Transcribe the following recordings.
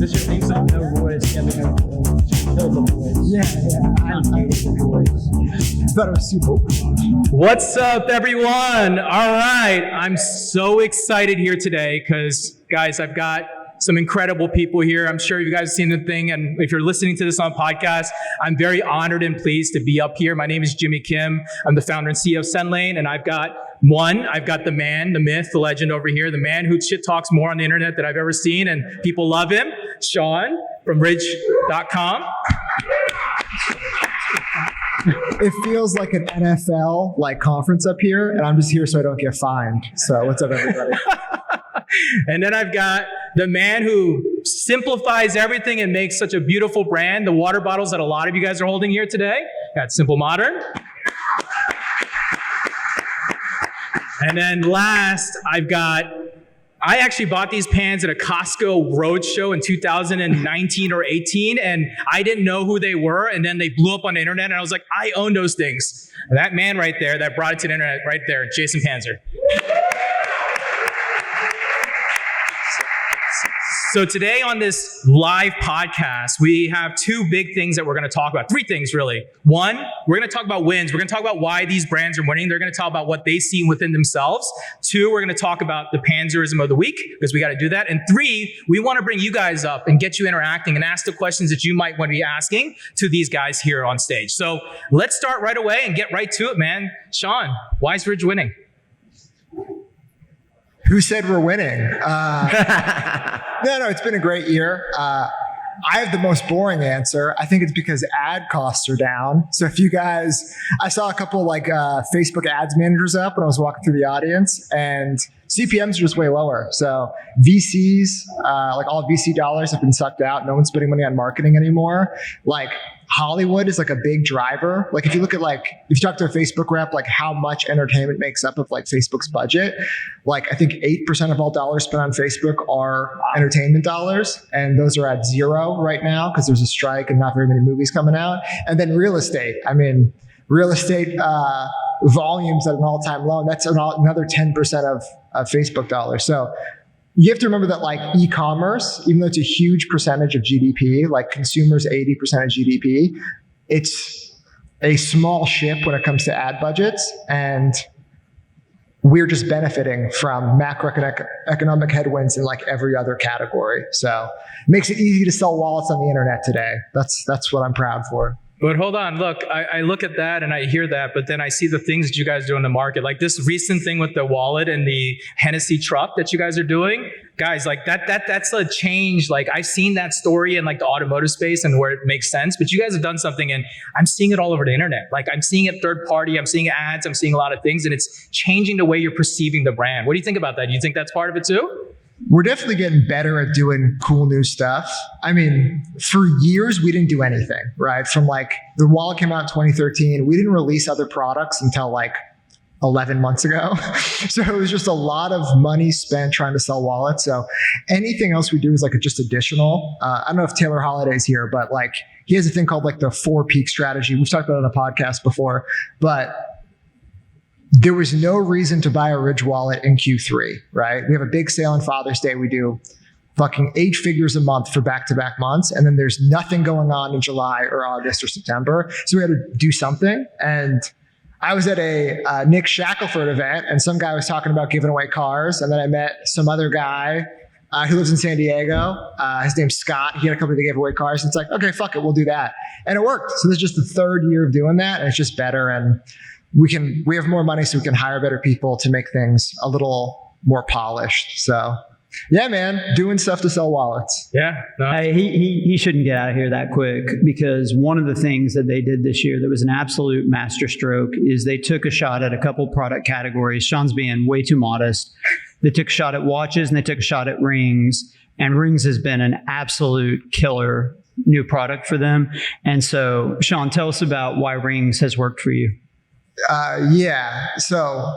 this your theme song? No voice. Yeah, they have voice. Kill the voice. Yeah. I hate the voice. Thought it was super. What's up, everyone? All right. I'm so excited here today because, guys, I've got some incredible people here. I'm sure you guys have seen the thing, and if you're listening to this on podcast, I'm very honored and pleased to be up here. My name is Jimmy Kim. I'm the founder and CEO of Sendlane, and I've got the man, the myth, the legend over here, the man who shit talks more on the internet than I've ever seen, and people love him, Sean from Ridge.com. It feels like an NFL conference up here, and I'm just here so I don't get fined. So what's up, everybody? And then I've got the man who simplifies everything and makes such a beautiful brand, the water bottles that a lot of you guys are holding here today. Got Simple Modern. And then last, I actually bought these pans at a Costco roadshow in 2019 or 18, and I didn't know who they were, and then they blew up on the internet, and I was like, I own those things. And that man right there that brought it to the internet right there, Jason Panzer. So today on this live podcast, we have two big things that we're going to talk about. Three things, really. One, we're going to talk about wins. We're going to talk about why these brands are winning. They're going to talk about what they see within themselves. Two, we're going to talk about the Panzerism of the week, because we got to do that. And three, we want to bring you guys up and get you interacting and ask the questions that you might want to be asking to these guys here on stage. So let's start right away and get right to it, man. Sean, why is Ridge winning? Who said we're winning? No, it's been a great year. I have the most boring answer. I think it's because ad costs are down. So if you guys, I saw a couple Facebook ads managers up when I was walking through the audience, and CPMs are just way lower. So VCs, all VC dollars have been sucked out. No one's spending money on marketing anymore. Hollywood is a big driver. If you look at if you talk to a Facebook rep, how much entertainment makes up of Facebook's budget, I think 8% of all dollars spent on Facebook are entertainment dollars, and those are at zero right now because there's a strike and not very many movies coming out. And then real estate. Real estate volumes at an all-time low, and that's another 10% of Facebook dollars. So you have to remember that e-commerce, even though it's a huge percentage of GDP, consumers 80% of GDP, it's a small ship when it comes to ad budgets, and we're just benefiting from macroeconomic headwinds in every other category. So it makes it easy to sell wallets on the internet today. That's what I'm proud for. But hold on, look, I look at that and I hear that, but then I see the things that you guys do in the market, like this recent thing with the wallet and the Hennessy truck that you guys are doing. Guys, that's a change. I've seen that story in the automotive space and where it makes sense, but you guys have done something, and I'm seeing it all over the internet. I'm seeing it third party, I'm seeing ads, I'm seeing a lot of things, and it's changing the way you're perceiving the brand. What do you think about that? Do you think that's part of it too? We're definitely getting better at doing cool new stuff. For years, we didn't do anything, right? From the wallet came out in 2013. We didn't release other products until 11 months ago. So it was just a lot of money spent trying to sell wallets. So anything else we do is just additional. I don't know if Taylor Holiday's here, but he has a thing called the 4 peak strategy. We've talked about it on the podcast before, but there was no reason to buy a Ridge wallet in Q3, right? We have a big sale on Father's Day. We do fucking 8 figures a month for back-to-back months. And then there's nothing going on in July or August or September. So we had to do something. And I was at a Nick Shackelford event, and some guy was talking about giving away cars. And then I met some other guy who lives in San Diego. His name's Scott. He had a company that gave away cars. And it's okay, fuck it, we'll do that. And it worked. So this is just the third year of doing that. And it's just better. And we have more money, so we can hire better people to make things a little more polished. So yeah, man, doing stuff to sell wallets. Yeah. No. Hey, he shouldn't get out of here that quick, because one of the things that they did this year that was an absolute masterstroke is they took a shot at a couple product categories. Sean's being way too modest. They took a shot at watches and they took a shot at rings, and rings has been an absolute killer new product for them. And so, Sean, tell us about why rings has worked for you. So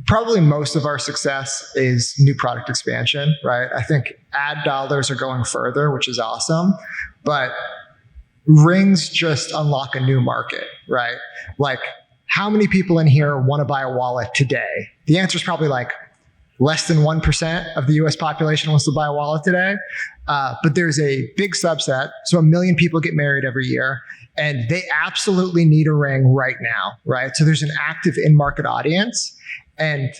probably most of our success is new product expansion, right? I think ad dollars are going further, which is awesome, but rings just unlock a new market, right? How many people in here want to buy a wallet today? The answer is probably less than 1% of the US population wants to buy a wallet today. But there's a big subset. So 1 million people get married every year, and they absolutely need a ring right now, right? So there's an active in-market audience, and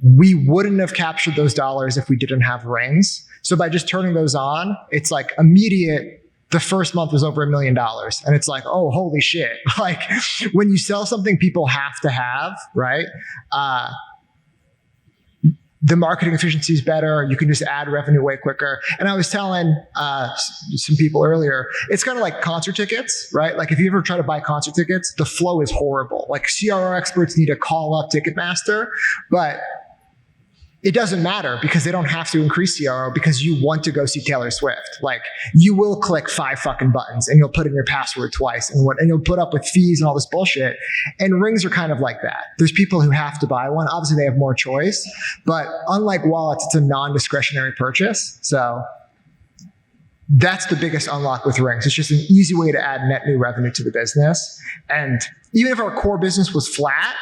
we wouldn't have captured those dollars if we didn't have rings. So by just turning those on, it's like immediate. The first month was over $1 million. And it's like, oh, holy shit. Like when you sell something people have to have, right? The marketing efficiency is better. You can just add revenue way quicker. And I was telling some people earlier, it's kind of like concert tickets, right? Like if you ever try to buy concert tickets, the flow is horrible. Like CRO experts need to call up Ticketmaster, but it doesn't matter because they don't have to increase CRO because you want to go see Taylor Swift. Like you will click 5 fucking buttons and you'll put in your password twice and you'll put up with fees and all this bullshit. And rings are kind of like that. There's people who have to buy one. Obviously they have more choice, but unlike wallets, it's a non-discretionary purchase. So that's the biggest unlock with rings. It's just an easy way to add net new revenue to the business. And even if our core business was flat,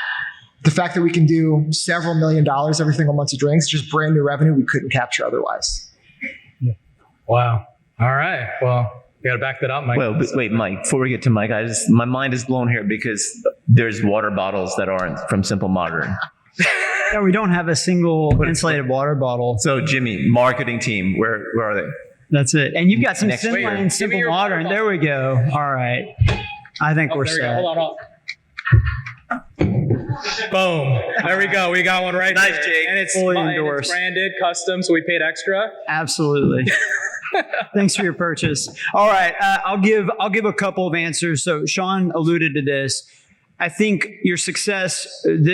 the fact that we can do several $1 million every single month of drinks, just brand new revenue we couldn't capture otherwise. Wow. All right. Well, you got to back that up, Mike. Well, wait, Mike, before we get to Mike, my mind is blown here because there's water bottles that aren't from Simple Modern. Yeah, we don't have a single insulated water bottle. So Jimmy, marketing team, where are they? That's it. And you've got some Next Sendlane year. Simple Modern. There we go. All right. I think we're There we go. set. Hold on. Boom. There we go. We got one right Nice, there. Jake. And it's, Fully and it's endorsed. branded, custom, so we paid extra. Absolutely. Thanks for your purchase. All right, I'll give a couple of answers. So Sean alluded to this. I think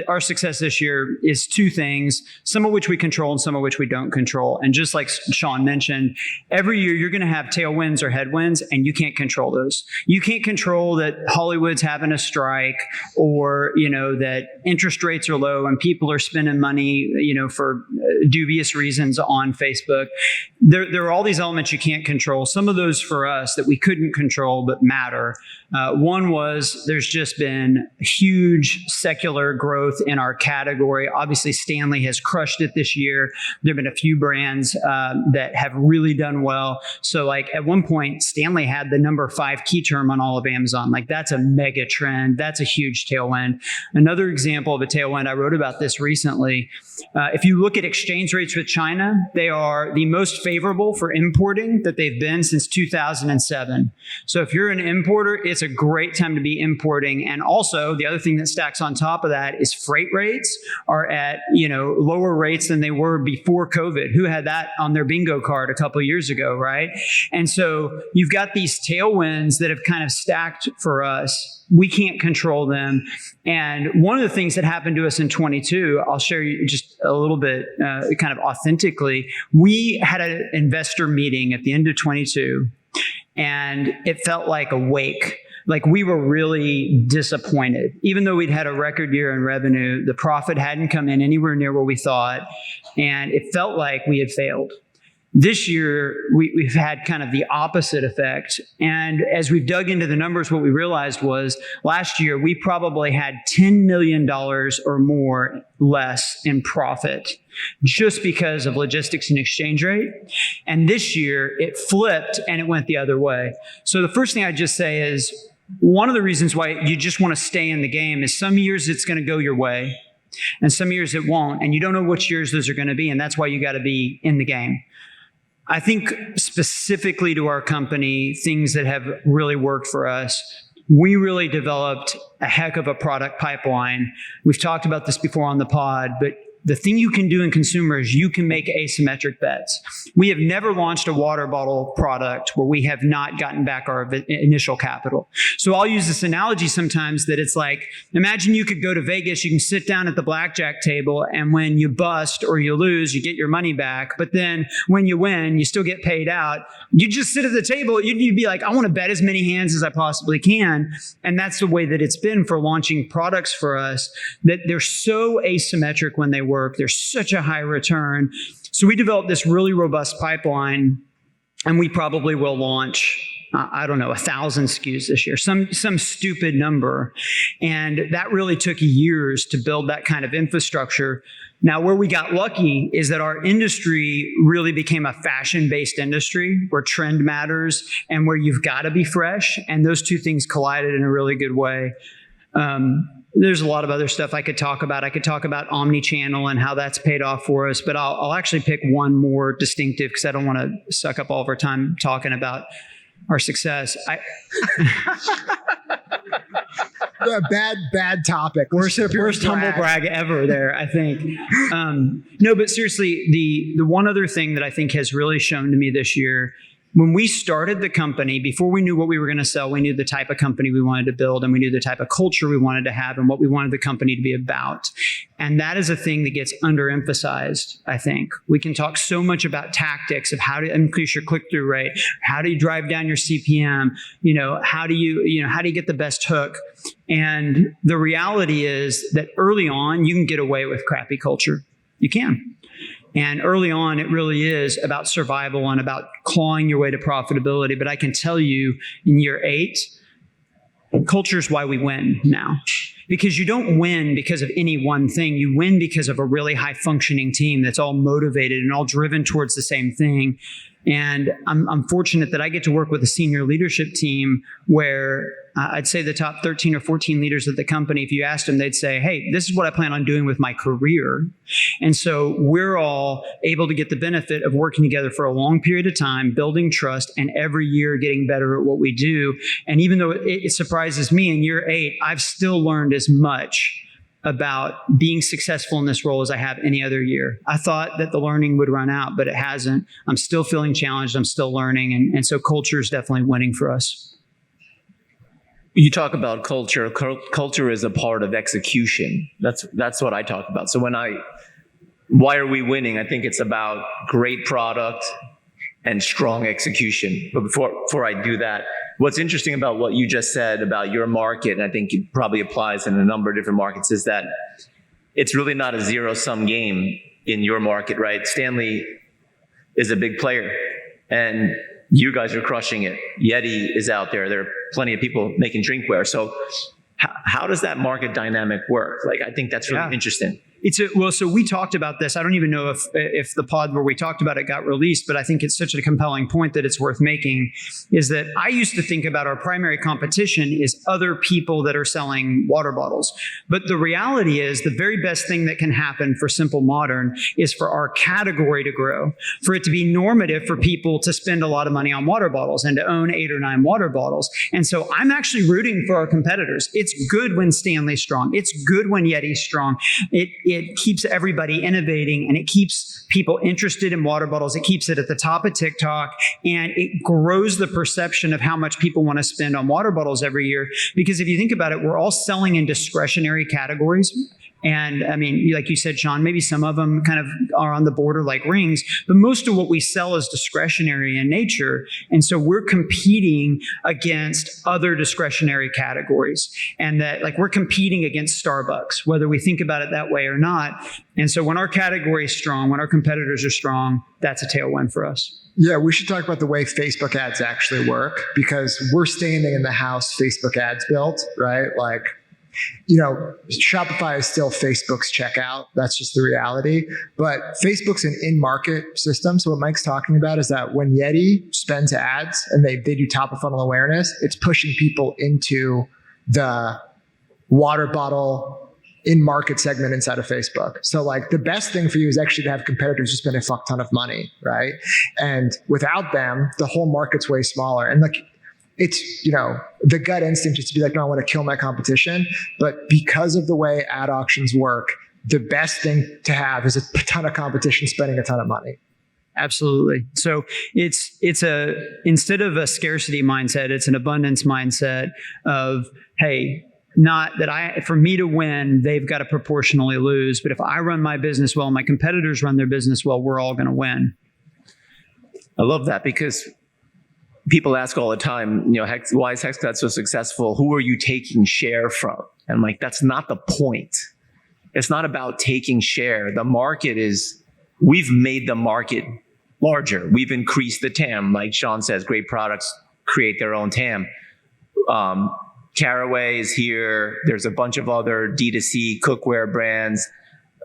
our success this year is two things, some of which we control and some of which we don't control. And just like Sean mentioned, every year you're going to have tailwinds or headwinds, and you can't control those. You can't control that Hollywood's having a strike, or that interest rates are low and people are spending money, for dubious reasons on Facebook. There are all these elements you can't control. Some of those for us that we couldn't control but matter. One was there's just been huge secular growth in our category. Obviously, Stanley has crushed it this year. There have been a few brands that have really done well. So like at one point, Stanley had the number 5 key term on all of Amazon. Like that's a mega trend. That's a huge tailwind. Another example of a tailwind, I wrote about this recently. If you look at exchange rates with China, they are the most favorable for importing that they've been since 2007. So if you're an importer, it's a great time to be importing. And also the other thing that stacks on top of that is freight rates are at, lower rates than they were before COVID. Who had that on their bingo card a couple of years ago, right? And so you've got these tailwinds that have kind of stacked for us. We can't control them. And one of the things that happened to us in 22, I'll share you just a little bit, kind of authentically. We had an investor meeting at the end of 22, and it felt like a wake. Like we were really disappointed. Even though we'd had a record year in revenue, the profit hadn't come in anywhere near what we thought, and it felt like we had failed. This year, we've had kind of the opposite effect. And as we've dug into the numbers, what we realized was last year, we probably had $10 million or more less in profit just because of logistics and exchange rate. And this year, it flipped and it went the other way. So the first thing I'd just say is one of the reasons why you just want to stay in the game is some years it's going to go your way and some years it won't. And you don't know which years those are going to be. And that's why you got to be in the game. I think specifically to our company, things that have really worked for us, we really developed a heck of a product pipeline. We've talked about this before on the pod, but the thing you can do in consumer is you can make asymmetric bets. We have never launched a water bottle product where we have not gotten back our initial capital. So I'll use this analogy sometimes that it's like, imagine you could go to Vegas, you can sit down at the blackjack table, and when you bust or you lose, you get your money back. But then when you win, you still get paid out. You just sit at the table, you'd be like, I want to bet as many hands as I possibly can. And that's the way that it's been for launching products for us, that they're so asymmetric when they work. There's such a high return. So we developed this really robust pipeline, and we probably will launch I don't know, 1,000 SKUs this year, some stupid number. And that really took years to build that kind of infrastructure. Now, where we got lucky is that our industry really became a fashion-based industry where trend matters and where you've got to be fresh. And those two things collided in a really good way. There's a lot of other stuff I could talk about. I could talk about omni-channel and how that's paid off for us, but I'll actually pick one more distinctive because I don't want to suck up all of our time talking about our success. Bad topic. Worst humble brag ever there, I think. No, but seriously, the one other thing that I think has really shown to me this year, when we started the company, before we knew what we were going to sell, we knew the type of company we wanted to build, and we knew the type of culture we wanted to have and what we wanted the company to be about. And that is a thing that gets underemphasized, I think. We can talk so much about tactics of how to increase your click-through rate, how do you drive down your CPM, how do you get the best hook? And the reality is that early on, you can get away with crappy culture. You can. And early on, it really is about survival and about clawing your way to profitability. But I can tell you in year 8, culture is why we win now. Because you don't win because of any one thing. You win because of a really high functioning team that's all motivated and all driven towards the same thing. And I'm fortunate that I get to work with a senior leadership team where I'd say the top 13 or 14 leaders of the company, if you asked them, they'd say, hey, this is what I plan on doing with my career. And so we're all able to get the benefit of working together for a long period of time, building trust, and every year getting better at what we do. And even though it surprises me in year 8, I've still learned as much about being successful in this role as I have any other year. I thought that the learning would run out, but it hasn't. I'm still feeling challenged. I'm still learning. And so culture is definitely winning for us. You talk about culture. Culture is a part of execution. That's what I talk about. So why are we winning? I think it's about great product and strong execution. But before I do that, what's interesting about what you just said about your market, and I think it probably applies in a number of different markets, is that it's really not a zero-sum game in your market, right? Stanley is a big player, and you guys are crushing it. Yeti is out there. There are plenty of people making drinkware. So how does that market dynamic work? Like, I think that's really interesting. So we talked about this. I don't even know if the pod where we talked about it got released, but I think it's such a compelling point that it's worth making, is that I used to think about our primary competition is other people that are selling water bottles. But the reality is the very best thing that can happen for Simple Modern is for our category to grow, for it to be normative for people to spend a lot of money on water bottles and to own 8 or 9 water bottles. And so I'm actually rooting for our competitors. It's good when Stanley's strong. It's good when Yeti's strong. It keeps everybody innovating, and it keeps people interested in water bottles. It keeps it at the top of TikTok, and it grows the perception of how much people want to spend on water bottles every year. Because if you think about it, we're all selling in discretionary categories. And I mean, like you said, Sean, maybe some of them kind of are on the border like rings, but most of what we sell is discretionary in nature. And so we're competing against other discretionary categories, and that like we're competing against Starbucks, whether we think about it that way or not. And so when our category is strong, when our competitors are strong, that's a tailwind for us. Yeah, we should talk about the way Facebook ads actually work, because we're standing in the house Facebook ads built, right? Like, Shopify is still Facebook's checkout. That's just the reality. But Facebook's an in-market system. So what Mike's talking about is that when Yeti spends ads and they do top-of-funnel awareness, it's pushing people into the water bottle in-market segment inside of Facebook. So like the best thing for you is actually to have competitors who spend a fuck ton of money, right? And without them, the whole market's way smaller. And like, it's, the gut instinct is to be like, no, I want to kill my competition. But because of the way ad auctions work, the best thing to have is a ton of competition spending a ton of money. Absolutely. So it's instead of a scarcity mindset, it's an abundance mindset of, hey, not that for me to win, they've got to proportionally lose. But if I run my business well, my competitors run their business well, we're all going to win. I love that, because people ask all the time, why is HexClad so successful? Who are you taking share from? And like, that's not the point. It's not about taking share. The market we've made the market larger. We've increased the TAM. Like Sean says, great products create their own TAM. Caraway is here. There's a bunch of other D2C cookware brands.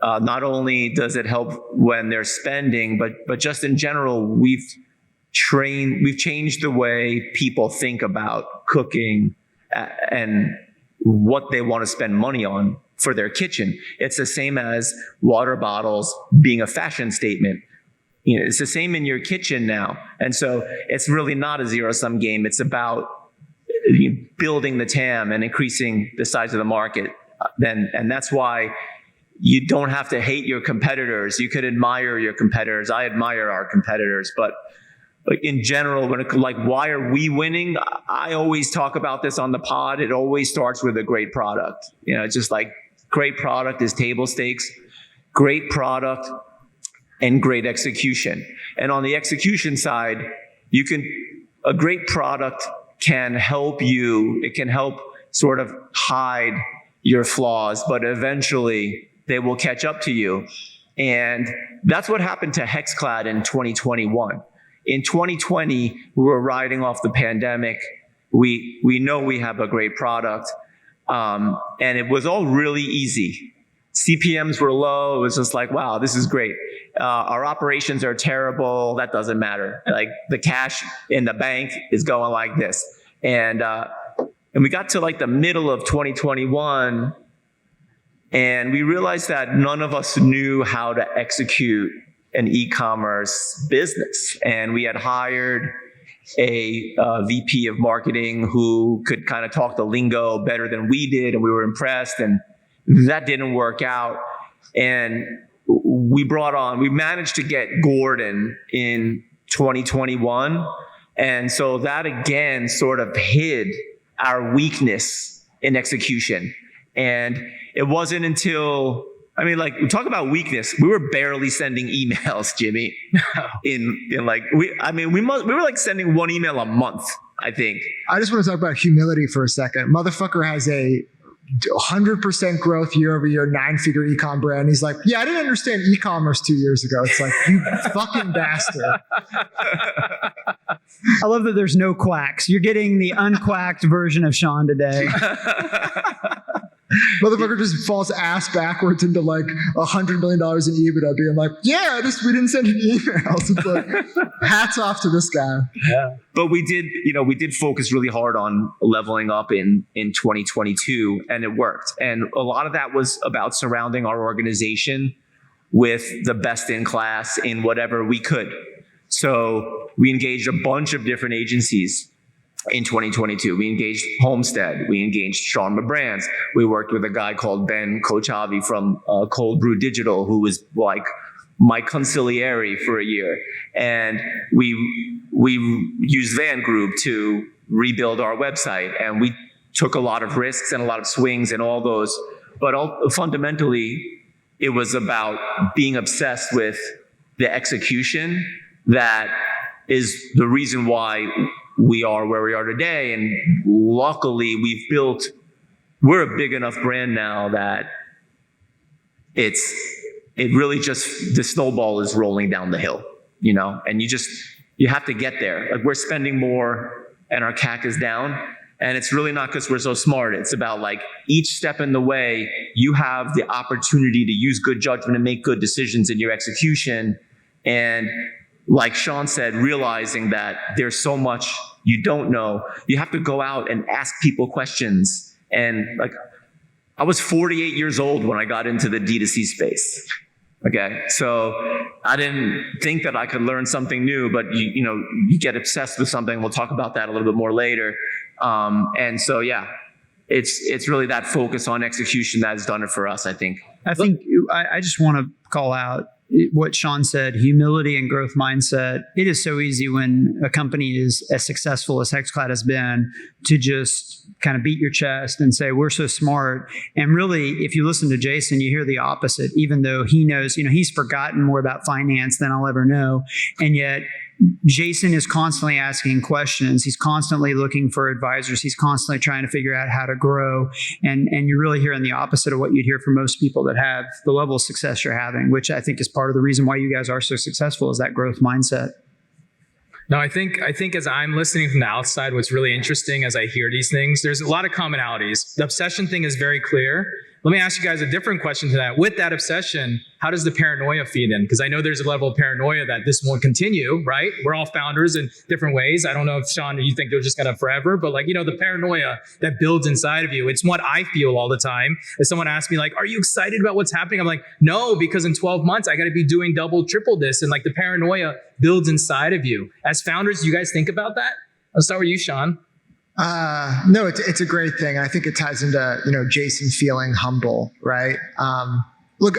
Not only does it help when they're spending, but just in general, we've changed the way people think about cooking and what they want to spend money on for their kitchen. It's the same as water bottles being a fashion statement. It's the same in your kitchen now. And so it's really not a zero-sum game. It's about building the TAM and increasing the size of the market. And that's why you don't have to hate your competitors. You could admire your competitors. I admire our competitors, but in general, why are we winning? I always talk about this on the pod. It always starts with a great product. It's just like great product is table stakes, great product and great execution. And on the execution side, a great product can help you. It can help sort of hide your flaws, but eventually they will catch up to you. And that's what happened to Hexclad in 2021. In 2020, we were riding off the pandemic. We know we have a great product. And it was all really easy. CPMs were low. It was just like, wow, this is great. Our operations are terrible. That doesn't matter. Like the cash in the bank is going like this. And we got to like the middle of 2021 and we realized that none of us knew how to execute an e-commerce business. And we had hired a VP of marketing who could kind of talk the lingo better than we did. And we were impressed. And that didn't work out. And we managed to get Gordon in 2021. And so that again sort of hid our weakness in execution. And it wasn't until, we talk about weakness. We were barely sending emails, Jimmy. We were like sending one email a month, I think. I just want to talk about humility for a second. Motherfucker has a 100% growth year over year, 9-figure e-com brand. He's like, yeah, I didn't understand e-commerce 2 years ago. It's like, you fucking bastard. I love that there's no quacks. You're getting the unquacked version of Sean today. Motherfucker just falls ass backwards into like $100 million in EBITDA, being like, yeah, we didn't send any emails. It's like, hats off to this guy. Yeah. But we did focus really hard on leveling up in 2022, and it worked. And a lot of that was about surrounding our organization with the best in class in whatever we could. So we engaged a bunch of different agencies in 2022. We engaged Homestead. We engaged Sharma Brands. We worked with a guy called Ben Kochavi from Cold Brew Digital, who was like my consigliere for a year. And we used Van Group to rebuild our website. And we took a lot of risks and a lot of swings and all those. But fundamentally, it was about being obsessed with the execution that is the reason why we are where we are today. And luckily we're a big enough brand now that it really just, the snowball is rolling down the hill, and you have to get there. Like, we're spending more and our CAC is down. And it's really not because we're so smart. It's about like each step in the way, you have the opportunity to use good judgment and make good decisions in your execution. And like Sean said, realizing that there's so much you don't know, you have to go out and ask people questions. And like, I was 48 years old when I got into the D2C space. Okay, so I didn't think that I could learn something new, but you get obsessed with something. We'll talk about that a little bit more later. And so, yeah, it's really that focus on execution that has done it for us, I think. I just want to call out what Sean said, humility and growth mindset. It is so easy when a company is as successful as Hexclad has been to just kind of beat your chest and say, we're so smart. And really, if you listen to Jason, you hear the opposite, even though he knows, he's forgotten more about finance than I'll ever know. And yet Jason is constantly asking questions. He's constantly looking for advisors. He's constantly trying to figure out how to grow. And you're really hearing the opposite of what you'd hear from most people that have the level of success you're having, which I think is part of the reason why you guys are so successful, is that growth mindset. No, I think as I'm listening from the outside, what's really interesting as I hear these things, there's a lot of commonalities. The obsession thing is very clear. Let me ask you guys a different question to that. With that obsession, how does the paranoia feed in? Because I know there's a level of paranoia that this won't continue, right? We're all founders in different ways. I don't know if, Sean, you think they're just going to forever, but like, the paranoia that builds inside of you, it's what I feel all the time. If someone asks me like, are you excited about what's happening? I'm like, no, because in 12 months, I got to be doing double, triple this. And like the paranoia builds inside of you. As founders, do you guys think about that? I'll start with you, Sean. No, it's a great thing. I think it ties into, Jason feeling humble, right? Look,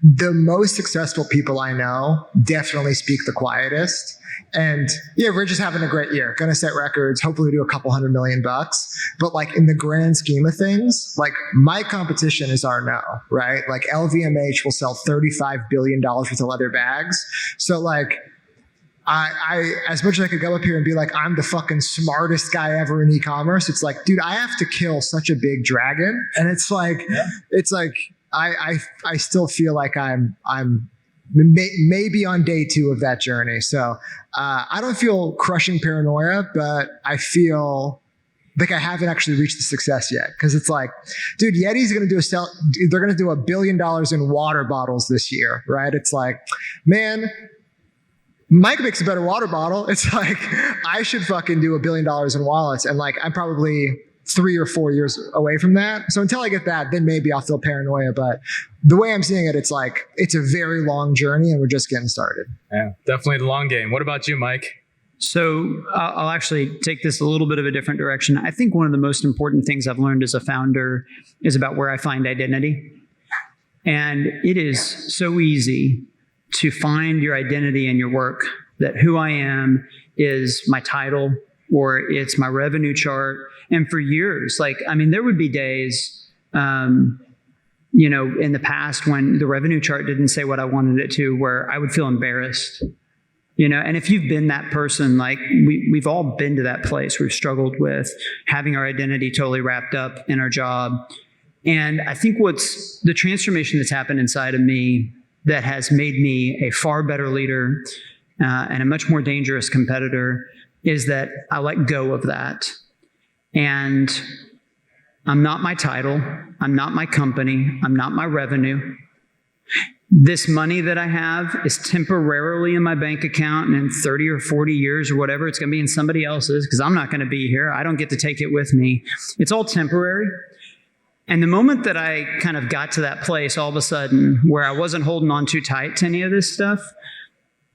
the most successful people I know definitely speak the quietest. And yeah, we're just having a great year. Going to set records, hopefully do $200 million. But like in the grand scheme of things, like my competition is our no, right? Like LVMH will sell $35 billion worth of leather bags. So like, I as much as I could go up here and be like, I'm the fucking smartest guy ever in e-commerce, it's like, dude, I have to kill such a big dragon. And it's like, I still feel like I'm maybe on day 2 of that journey. So I don't feel crushing paranoia, but I feel like I haven't actually reached the success yet. Cause it's like, dude, Yeti's going to they're going to do $1 billion in water bottles this year. Right. It's like, man, Mike makes a better water bottle. It's like, I should fucking do $1 billion in wallets. And like, I'm probably 3 or 4 years away from that. So until I get that, then maybe I'll feel paranoia. But the way I'm seeing it, it's like, it's a very long journey and we're just getting started. Yeah, definitely the long game. What about you, Mike? So I'll actually take this a little bit of a different direction. I think one of the most important things I've learned as a founder is about where I find identity. And it is so easy to find your identity in your work, that who I am is my title or it's my revenue chart. And for years, there would be days, in the past when the revenue chart didn't say what I wanted it to, where I would feel embarrassed, and if you've been that person, like we've all been to that place. We've struggled with having our identity totally wrapped up in our job. And I think what's the transformation that's happened inside of me that has made me a far better leader and a much more dangerous competitor is that I let go of that. And I'm not my title. I'm not my company. I'm not my revenue. This money that I have is temporarily in my bank account, and in 30 or 40 years or whatever, it's going to be in somebody else's because I'm not going to be here. I don't get to take it with me. It's all temporary. And the moment that I kind of got to that place all of a sudden where I wasn't holding on too tight to any of this stuff,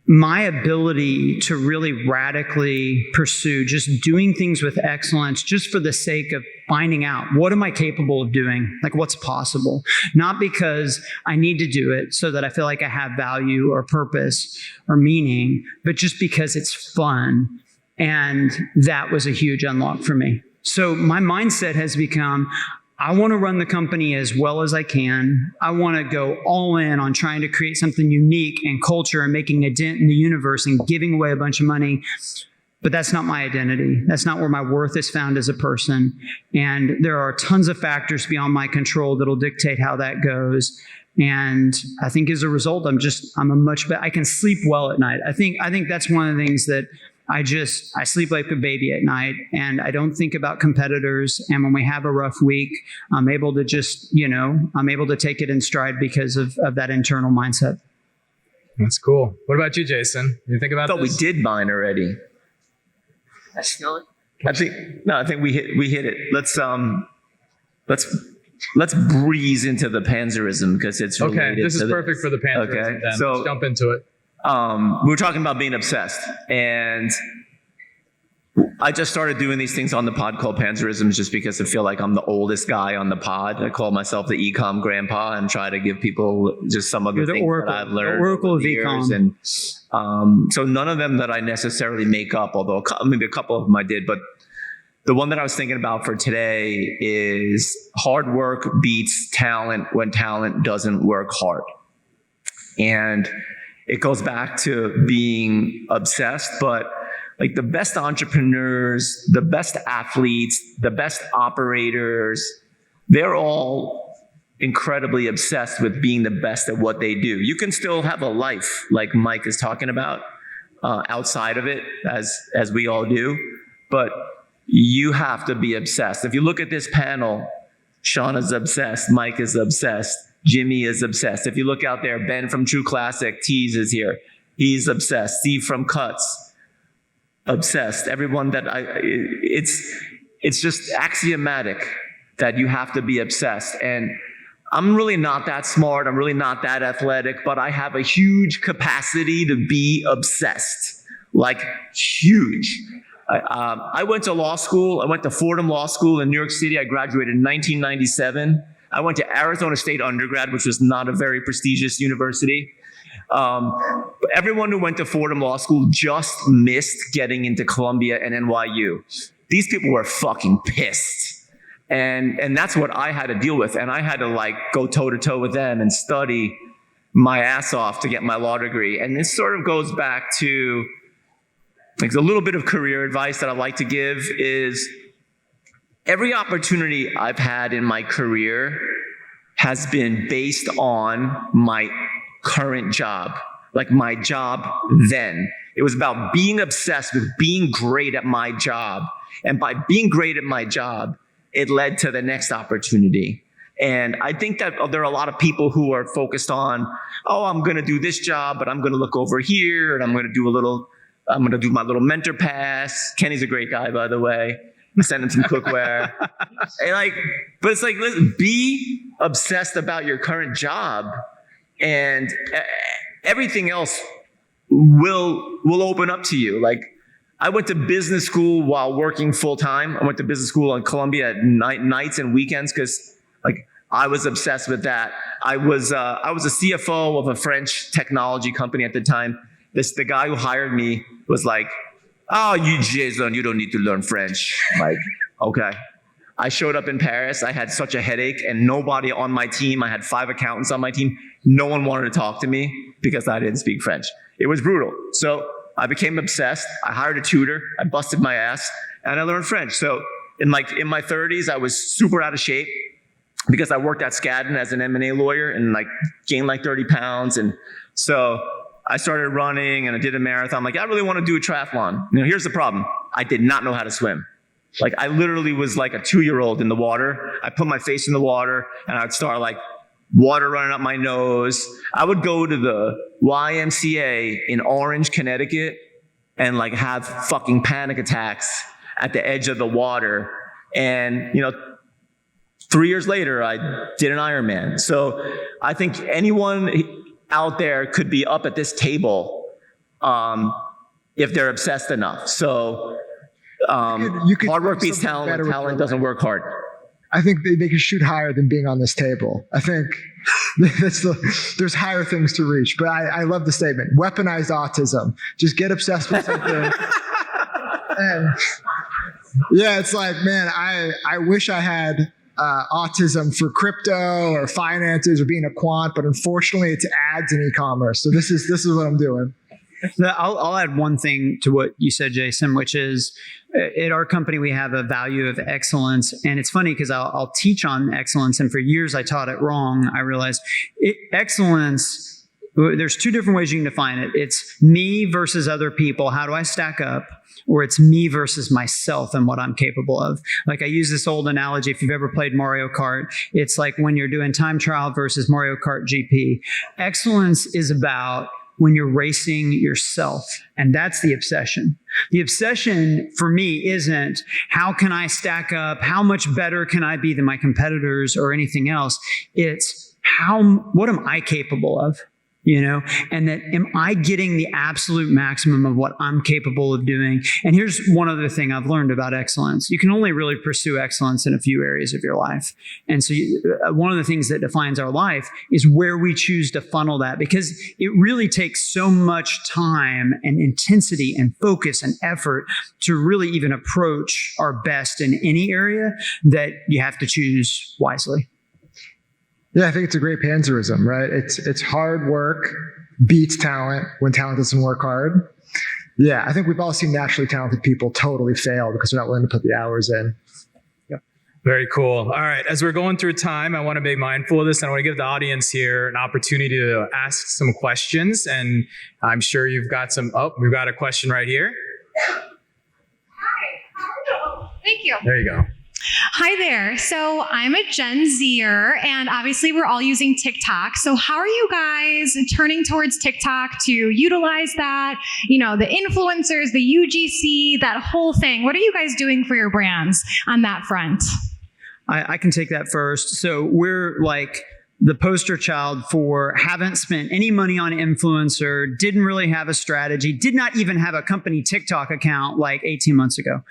my ability to really radically pursue just doing things with excellence just for the sake of finding out what am I capable of doing, like what's possible, not because I need to do it so that I feel like I have value or purpose or meaning, but just because it's fun. And that was a huge unlock for me. So my mindset has become, I want to run the company as well as I can. I want to go all in on trying to create something unique and culture and making a dent in the universe and giving away a bunch of money. But that's not my identity. That's not where my worth is found as a person. And there are tons of factors beyond my control that'll dictate how that goes. And I think as a result, I'm a much better, I can sleep well at night. I think that's one of the things that I sleep like a baby at night, and I don't think about competitors. And when we have a rough week, I'm able to take it in stride because of that internal mindset. That's cool. What about you, Jason? You think about I thought this? we did mine already. I think we hit it. Let's breeze into the panzerism because it's related. Okay. This is perfect for the panzerism. Okay, then. so let's jump into it. We were talking about being obsessed, and I just started doing these things on the pod called Panzerisms just because I feel like I'm the oldest guy on the pod. I call myself the ecom grandpa and try to give people just some of the things that I've learned. The Oracle over of the years. ecom. And so none of them that I necessarily make up, although maybe a couple of them I did, but the one that I was thinking about for today is hard work beats talent when talent doesn't work hard. And it goes back to being obsessed, but like the best entrepreneurs, the best athletes, the best operators, they're all incredibly obsessed with being the best at what they do. You can still have a life like Mike is talking about, outside of it, as we all do. But you have to be obsessed. If you look at this panel, Sean is obsessed, Mike is obsessed, Jimmy is obsessed. If you look out there, Ben from True Classic Tees is here. He's obsessed. Steve from Cuts, obsessed. Everyone that it's just axiomatic that you have to be obsessed. And I'm really not that smart. I'm really not that athletic, but I have a huge capacity to be obsessed, like huge. I went to law school. I went to Fordham Law School in New York City. I graduated in 1997. I went to Arizona State undergrad, which was not a very prestigious university. But everyone who went to Fordham Law School just missed getting into Columbia and NYU. These people were fucking pissed. And that's what I had to deal with. And I had to like go toe to toe with them and study my ass off to get my law degree. And this sort of goes back to like a little bit of career advice that I like to give is every opportunity I've had in my career has been based on my current job, like my job then. It was about being obsessed with being great at my job. And by being great at my job, it led to the next opportunity. And I think that there are a lot of people who are focused on, oh, I'm going to do this job, but I'm going to look over here and I'm going to do my little mentor pass. Kenny's a great guy, by the way. Send him some cookware. But it's like, listen, be obsessed about your current job, and everything else will open up to you. Like, I went to business school while working full time. I went to business school in Columbia at nights and weekends because, like, I was obsessed with that. I was a CFO of a French technology company at the time. The guy who hired me was like, "Oh, you Jason, you don't need to learn French." Like, okay. I showed up in Paris. I had such a headache and nobody on my team. I had 5 accountants on my team. No one wanted to talk to me because I didn't speak French. It was brutal. So I became obsessed. I hired a tutor. I busted my ass and I learned French. So in my 30s, I was super out of shape because I worked at Skadden as an M&A lawyer and like gained like 30 pounds. And so I started running and I did a marathon. I'm like, I really want to do a triathlon. Here's the problem. I did not know how to swim. Like, I literally was like a 2-year-old in the water. I put my face in the water and I'd start like water running up my nose. I would go to the YMCA in Orange, Connecticut and like have fucking panic attacks at the edge of the water. And, 3 years later, I did an Ironman. So I think anyone out there could be up at this table if they're obsessed enough. So you could hard work beats talent. Talent doesn't work hard. I think they can shoot higher than being on this table. I think there's higher things to reach. But I love the statement. Weaponized autism. Just get obsessed with something. And yeah, it's like, man, I wish I had autism for crypto or finances or being a quant, but unfortunately it's ads and e-commerce. So this is what I'm doing. I'll add one thing to what you said, Jason, which is at our company, we have a value of excellence. And it's funny because I'll teach on excellence. And for years, I taught it wrong. I realized excellence, there's 2 different ways you can define it. It's me versus other people. How do I stack up? Or it's me versus myself and what I'm capable of. Like, I use this old analogy. If you've ever played Mario Kart, it's like when you're doing time trial versus Mario Kart GP. Excellence is about when you're racing yourself. And that's the obsession. The obsession for me isn't how can I stack up? How much better can I be than my competitors or anything else? It's what am I capable of? And that am I getting the absolute maximum of what I'm capable of doing? And here's one other thing I've learned about excellence. You can only really pursue excellence in a few areas of your life. And so one of the things that defines our life is where we choose to funnel that, because it really takes so much time and intensity and focus and effort to really even approach our best in any area that you have to choose wisely. Yeah, I think it's a great panzerism, right? It's hard work beats talent when talent doesn't work hard. Yeah, I think we've all seen naturally talented people totally fail because they're not willing to put the hours in. Yeah. Very cool. All right. As we're going through time, I want to be mindful of this, and I want to give the audience here an opportunity to ask some questions. And I'm sure you've got we've got a question right here. Hi. Thank you. There you go. Hi there. So I'm a Gen Zer, and obviously we're all using TikTok. So how are you guys turning towards TikTok to utilize that? You know, the influencers, the UGC, that whole thing. What are you guys doing for your brands on that front? I can take that first. So we're like the poster child for haven't spent any money on influencer, didn't really have a strategy, did not even have a company TikTok account like 18 months ago.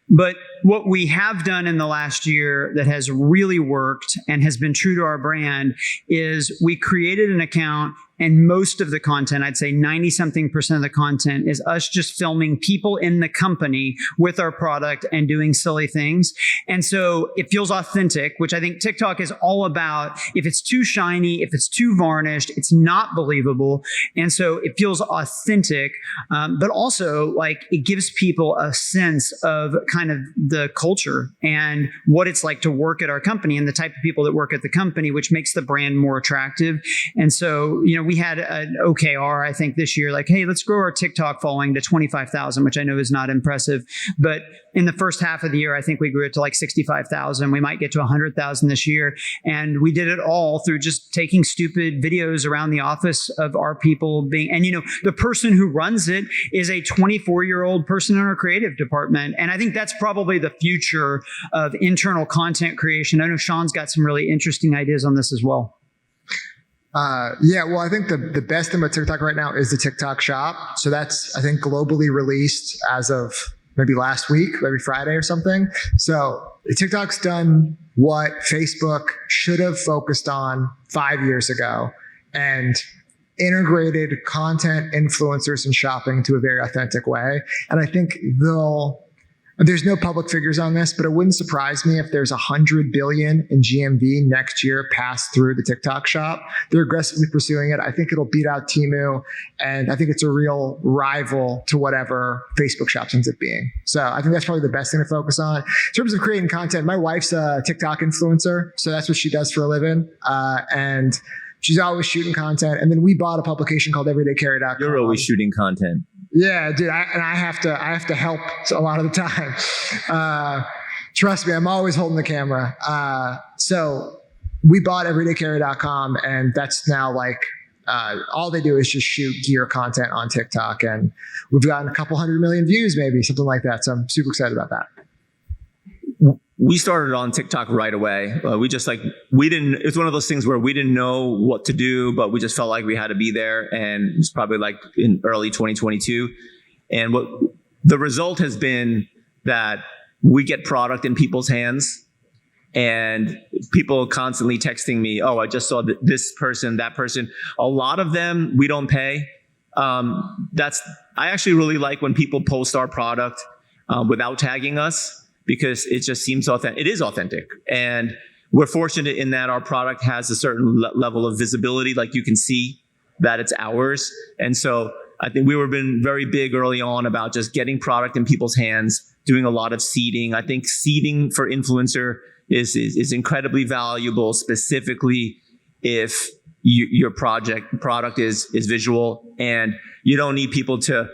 But what we have done in the last year that has really worked and has been true to our brand is we created an account, and most of the content, I'd say 90-something% of the content, is us just filming people in the company with our product and doing silly things. And so it feels authentic, which I think TikTok is all about. If it's too shiny, if it's too varnished, it's not believable. And so it feels authentic, but also like it gives people a sense of kind of the culture and what it's like to work at our company and the type of people that work at the company, which makes the brand more attractive. And so, you know, we had an OKR, I think this year, like, hey, let's grow our TikTok following to 25,000, which I know is not impressive. But in the first half of the year, I think we grew it to like 65,000. We might get to 100,000 this year. And we did it all through just taking stupid videos around the office of our people being, and you know, the person who runs it is a 24-year-old person in our creative department. And I think that's probably the future of internal content creation. I know Sean's got some really interesting ideas on this as well. Yeah, well, I think the best thing about TikTok right now is the TikTok shop. So that's, I think, globally released as of maybe last week, maybe Friday or something. So TikTok's done what Facebook should have focused on 5 years ago and integrated content, influencers, and shopping into a very authentic way. And I think there's no public figures on this, but it wouldn't surprise me if there's 100 billion in GMV next year passed through the TikTok shop. They're aggressively pursuing it. I think it'll beat out Temu, and I think it's a real rival to whatever Facebook shops ends up being. So I think that's probably the best thing to focus on. In terms of creating content, my wife's a TikTok influencer, so that's what she does for a living. And she's always shooting content. And then we bought a publication called everydaycarry.com. You're always shooting content. Yeah, dude, I have to help a lot of the time. Trust me, I'm always holding the camera. So we bought everydaycarry.com, and that's now like all they do is just shoot gear content on TikTok, and we've gotten a couple 100 million views, maybe something like that. So I'm super excited about that. We started on TikTok right away. It's one of those things where we didn't know what to do, but we just felt like we had to be there. And it's probably like in early 2022. And what the result has been that we get product in people's hands, and people constantly texting me, oh, I just saw this person, that person. A lot of them we don't pay. I actually really like when people post our product without tagging us, because it just seems authentic. It is authentic. And we're fortunate in that our product has a certain level of visibility, like you can see that it's ours. And so I think we've been very big early on about just getting product in people's hands, doing a lot of seeding. I think seeding for influencer is incredibly valuable, specifically if your product is visual, and you don't need people to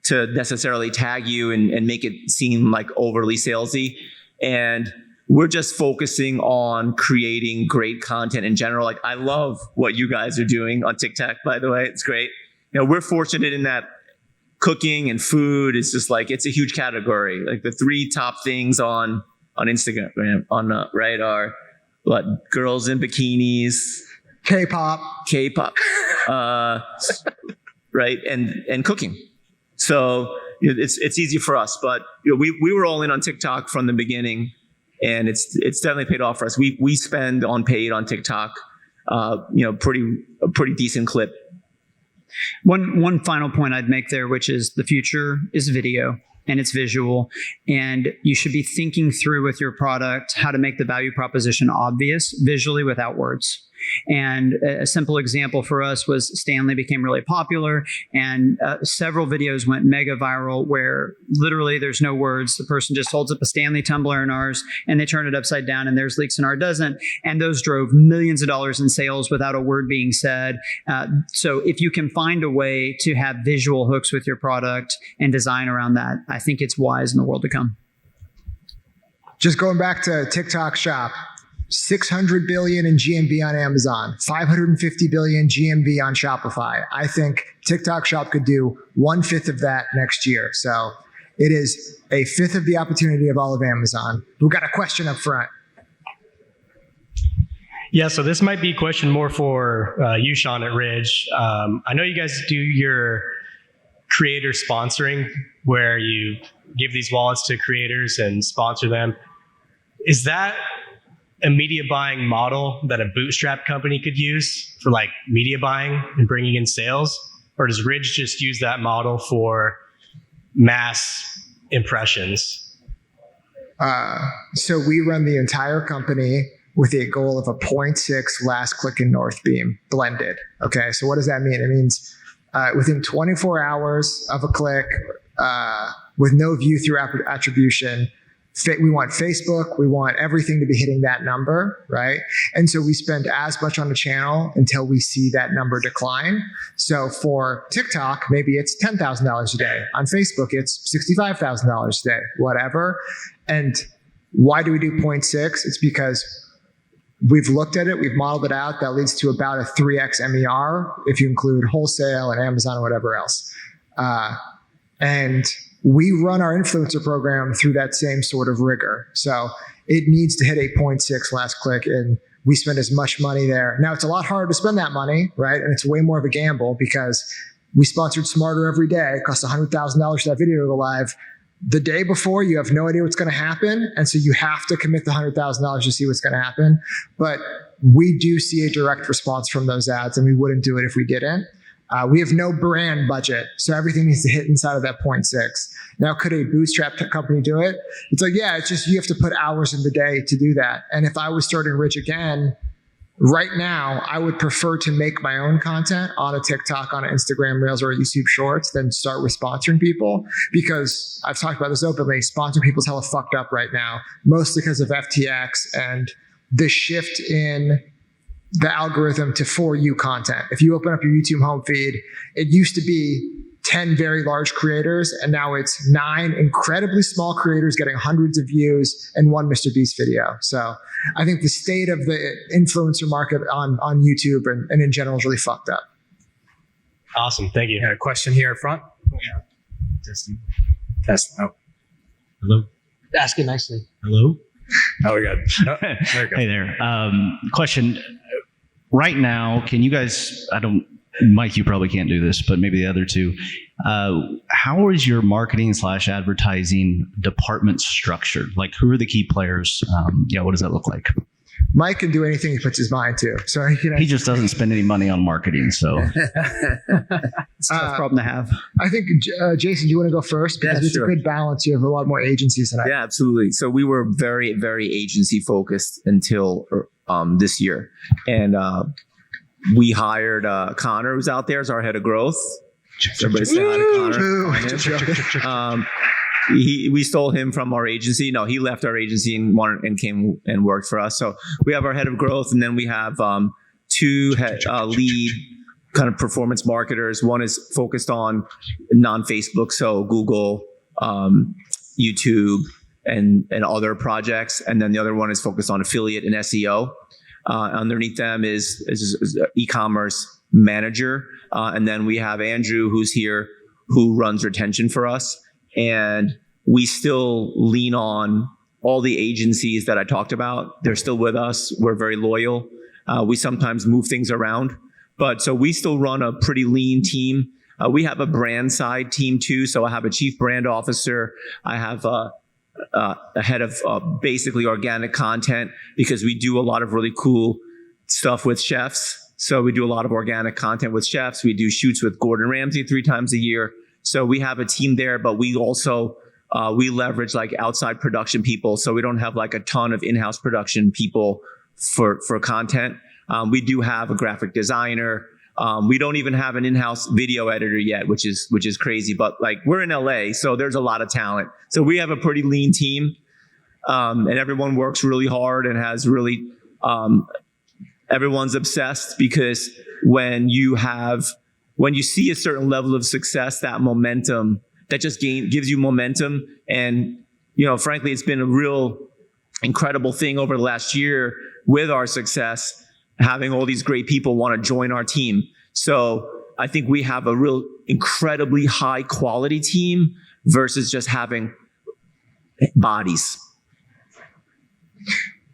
necessarily tag you and make it seem like overly salesy. And we're just focusing on creating great content in general. Like, I love what you guys are doing on TikTok, by the way. It's great. You know, we're fortunate in that cooking and food is just like, it's a huge category. Like the 3 top things on Instagram right are what? Girls in bikinis, K-pop, right? And cooking. So it's easy for us, but we were all in on TikTok from the beginning, and it's definitely paid off for us. We spend on paid on TikTok, a pretty decent clip. One final point I'd make there, which is the future is video and it's visual, and you should be thinking through with your product how to make the value proposition obvious visually without words. And a simple example for us was Stanley became really popular, and several videos went mega viral where literally there's no words. The person just holds up a Stanley tumbler in ours and they turn it upside down and there's leaks and our doesn't. And those drove millions of dollars in sales without a word being said. So if you can find a way to have visual hooks with your product and design around that, I think it's wise in the world to come. Just going back to TikTok Shop, 600 billion in GMV on Amazon, 550 billion GMV on Shopify. I think TikTok Shop could do 1/5 of that next year. So it is 1/5 of the opportunity of all of Amazon. We've got a question up front. Yeah, so this might be a question more for you, Sean, at Ridge. I know you guys do your creator sponsoring where you give these wallets to creators and sponsor them. Is that a media buying model that a bootstrap company could use for like media buying and bringing in sales? Or does Ridge just use that model for mass impressions? So we run the entire company with a goal of a 0.6 last click in North Beam blended. Okay, so what does that mean? It means within 24 hours of a click, with no view through attribution, we want Facebook, we want everything to be hitting that number, right? And so we spend as much on the channel until we see that number decline. So for TikTok, maybe it's $10,000 a day. On Facebook, it's $65,000 a day, whatever. And why do we do 0.6? It's because we've looked at it, we've modeled it out. That leads to about a 3x MER if you include wholesale and Amazon and whatever else. And we run our influencer program through that same sort of rigor. So it needs to hit a 0.6 last click, and we spend as much money there. Now, it's a lot harder to spend that money, right? And it's way more of a gamble because we sponsored Smarter every day. It costs $100,000 for that video to go live. The day before, you have no idea what's going to happen. And so you have to commit the $100,000 to see what's going to happen. But we do see a direct response from those ads, and we wouldn't do it if we didn't. We have no brand budget, so everything needs to hit inside of that 0.6. Now, could a bootstrap company do it? It's like, yeah, it's just you have to put hours in the day to do that. And if I was starting Ridge again, right now, I would prefer to make my own content on a TikTok, on an Instagram Reels, or a YouTube Shorts than start with sponsoring people, because I've talked about this openly. Sponsoring people's hella fucked up right now, mostly because of FTX and the shift in the algorithm to For You content. If you open up your YouTube home feed, it used to be 10 very large creators, and now it's 9 incredibly small creators getting hundreds of views and 1 Mr. Beast video. So I think the state of the influencer market on YouTube and in general is really fucked up. Awesome. Thank you. Got a question here up front. Yeah. Testing. Oh, Hello. Ask it nicely. Hello. oh we're good. Oh, there we go. Hey there. Question. Right now, can you guys, Mike, you probably can't do this, but maybe the other two. How is your marketing / advertising department structured? Like, who are the key players? What does that look like? Mike can do anything he puts his mind to. So He just doesn't spend any money on marketing. So It's a tough problem to have. I think, Jason, do you want to go first? Because it's a good balance. You have a lot more agencies than I. Yeah, absolutely. So we were very, very agency focused until this year. And we hired Connor, who's out there as our head of growth. Everybody say hi to Connor. We stole him from our agency. No, he left our agency and came and worked for us. So we have our head of growth, and then we have 2 lead kind of performance marketers. One is focused on non-Facebook, so Google, YouTube, and other projects. And then the other one is focused on affiliate and SEO. Underneath them is e-commerce manager. And then we have Andrew, who's here, who runs retention for us. And we still lean on all the agencies that I talked about. They're still with us. We're very loyal. We sometimes move things around. But so we still run a pretty lean team. We have a brand side team too. So I have a chief brand officer. I have a head of basically organic content, because we do a lot of really cool stuff with chefs. So we do a lot of organic content with chefs. We do shoots with Gordon Ramsay 3 times a year. So we have a team there, but we also we leverage like outside production people. So we don't have like a ton of in-house production people for content. We do have a graphic designer. We don't even have an in-house video editor yet, which is crazy. But like, we're in LA, so there's a lot of talent. So we have a pretty lean team, and everyone works really hard and has really. Everyone's obsessed, because when you see a certain level of success, that momentum that just gives you momentum, and frankly, it's been a real incredible thing over the last year with our success, having all these great people want to join our team. So I think we have a real incredibly high quality team versus just having bodies.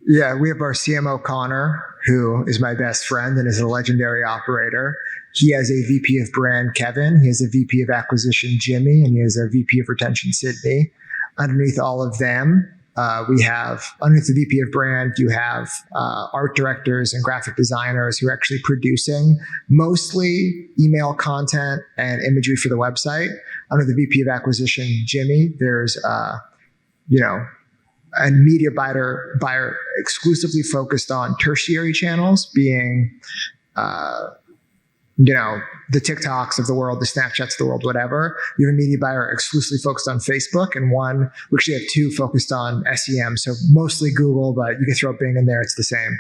Yeah, we have our CMO, Connor, who is my best friend and is a legendary operator. He has a VP of brand, Kevin. He has a VP of acquisition, Jimmy, and he has a VP of retention, Sydney. Underneath all of them, underneath the VP of brand, you have art directors and graphic designers who are actually producing mostly email content and imagery for the website. Under the VP of acquisition, Jimmy, there's a media buyer exclusively focused on tertiary channels, being the TikToks of the world, the Snapchats of the world, whatever. You have a media buyer exclusively focused on Facebook, and we actually have two focused on SEM. So mostly Google, but you can throw Bing in there, it's the same.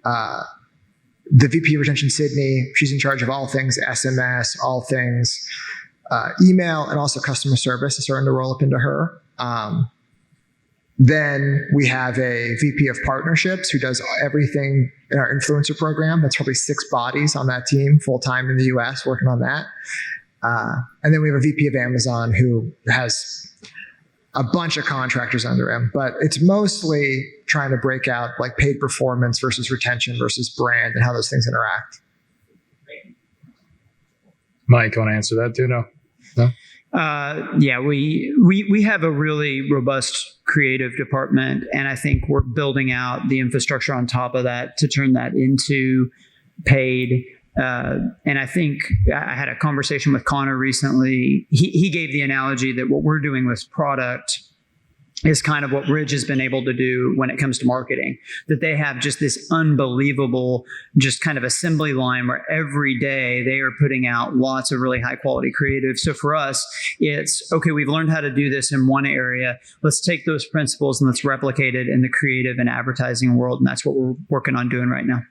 The VP of retention, Sydney, she's in charge of all things SMS, all things email, and also customer service is starting to roll up into her. Then we have a VP of partnerships who does everything in our influencer program. That's probably 6 bodies on that team full-time in the US working on that. And then we have a VP of Amazon who has a bunch of contractors under him, but it's mostly trying to break out like paid performance versus retention versus brand and how those things interact. Mike, you want to answer that too? No? Yeah, we have a really robust creative department, and I think we're building out the infrastructure on top of that to turn that into paid. And I think I had a conversation with Connor recently. He gave the analogy that what we're doing with product is kind of what Ridge has been able to do when it comes to marketing, that they have just this unbelievable, just kind of assembly line where every day they are putting out lots of really high quality creative. So for us, it's, okay, we've learned how to do this in one area. Let's take those principles and let's replicate it in the creative and advertising world. And that's what we're working on doing right now.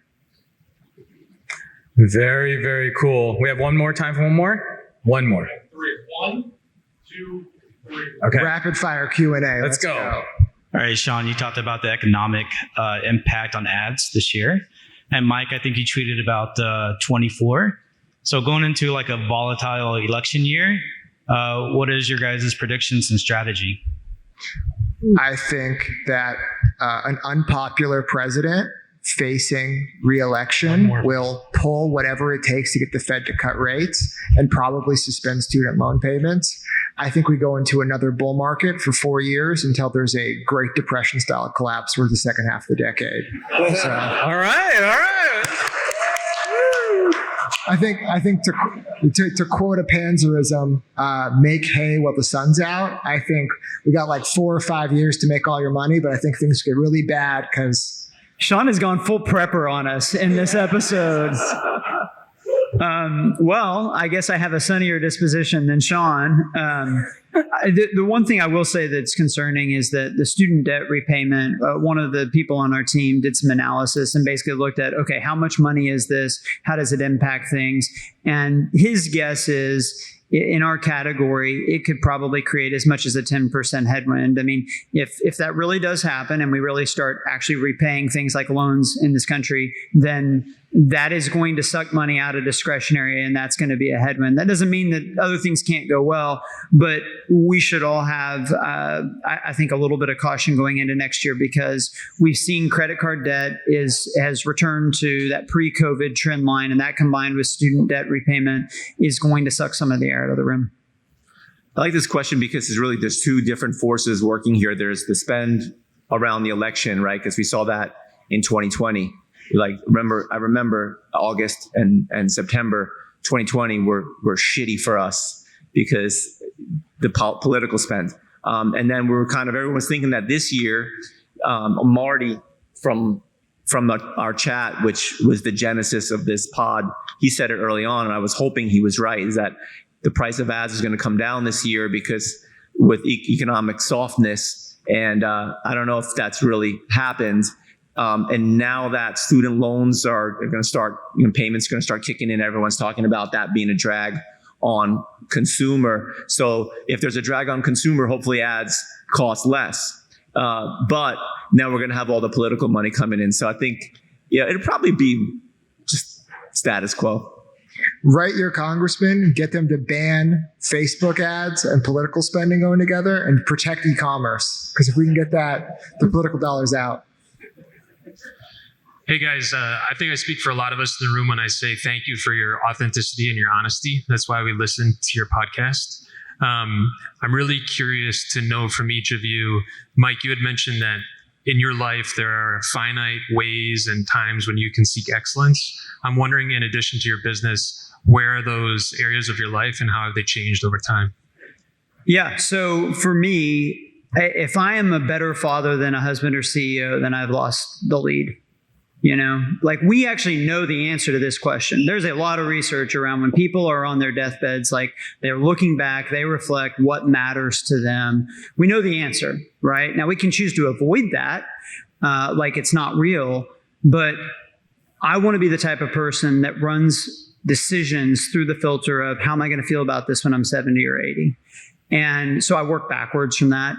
Very, very cool. We have one more time for one more? One more. 3. 1, 2, 3. Okay. Rapid fire Q&A. Let's go. All right, Sean, you talked about the economic impact on ads this year. And Mike, I think you tweeted about 24. So going into like a volatile election year, what is your guys' predictions and strategy? I think that an unpopular president facing re-election will pull whatever it takes to get the Fed to cut rates and probably suspend student loan payments. I think we go into another bull market for 4 years until there's a Great Depression style collapse towards the second half of the decade. So, All right. I think to quote a Panzerism, make hay while the sun's out. I think we got like 4 or 5 years to make all your money, but I think things get really bad because Sean has gone full prepper on us in this episode. Well, I guess I have a sunnier disposition than Sean. The one thing I will say that's concerning is that the student debt repayment, one of the people on our team did some analysis and basically looked at, okay, how much money is this? How does it impact things? And his guess is, in our category, it could probably create as much as a 10% headwind. I mean, if that really does happen and we really start actually repaying things like loans in this country, then that is going to suck money out of discretionary, and that's going to be a headwind. That doesn't mean that other things can't go well, but we should all have, I think, a little bit of caution going into next year, because we've seen credit card debt has returned to that pre-COVID trend line, and that combined with student debt repayment is going to suck some of the air out of the room. I like this question because there's 2 different forces working here. There's the spend around the election, right? Because we saw that in 2020. I remember August and September 2020 were shitty for us because the political spend. And then everyone was thinking that this year, Marty from from our chat, which was the genesis of this pod, he said it early on, and I was hoping he was right, is that the price of ads is going to come down this year because with economic softness. And I don't know if that's really happened. And now that student loans are going to start, payments are going to start kicking in. Everyone's talking about that being a drag on consumer. So if there's a drag on consumer, hopefully ads cost less. But now we're going to have all the political money coming in. So I think, it'll probably be just status quo. Write your congressman, get them to ban Facebook ads and political spending going together, and protect e-commerce. Because if we can get that, the political dollars out. Hey guys, I think I speak for a lot of us in the room when I say thank you for your authenticity and your honesty. That's why we listen to your podcast. I'm really curious to know from each of you. Mike, you had mentioned that in your life, there are finite ways and times when you can seek excellence. I'm wondering, in addition to your business, where are those areas of your life and how have they changed over time? Yeah. So for me, if I am a better father than a husband or CEO, then I've lost the lead. Like, we actually know the answer to this question. There's a lot of research around when people are on their deathbeds, like they're looking back, they reflect what matters to them. We know the answer, right? Now we can choose to avoid that, like it's not real, but I want to be the type of person that runs decisions through the filter of how am I going to feel about this when I'm 70 or 80? And so I work backwards from that.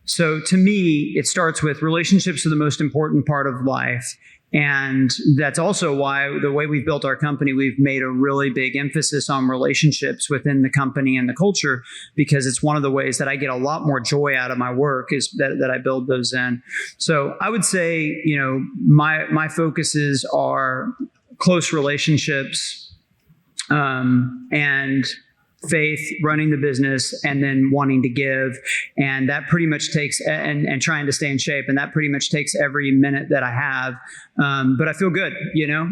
So to me, it starts with relationships are the most important part of life. And that's also why the way we've built our company, we've made a really big emphasis on relationships within the company and the culture, because it's one of the ways that I get a lot more joy out of my work is that I build those in. So I would say, my focuses are close relationships, and faith, running the business, and then wanting to give. And that pretty much takes, and trying to stay in shape. And that pretty much takes every minute that I have. But I feel good.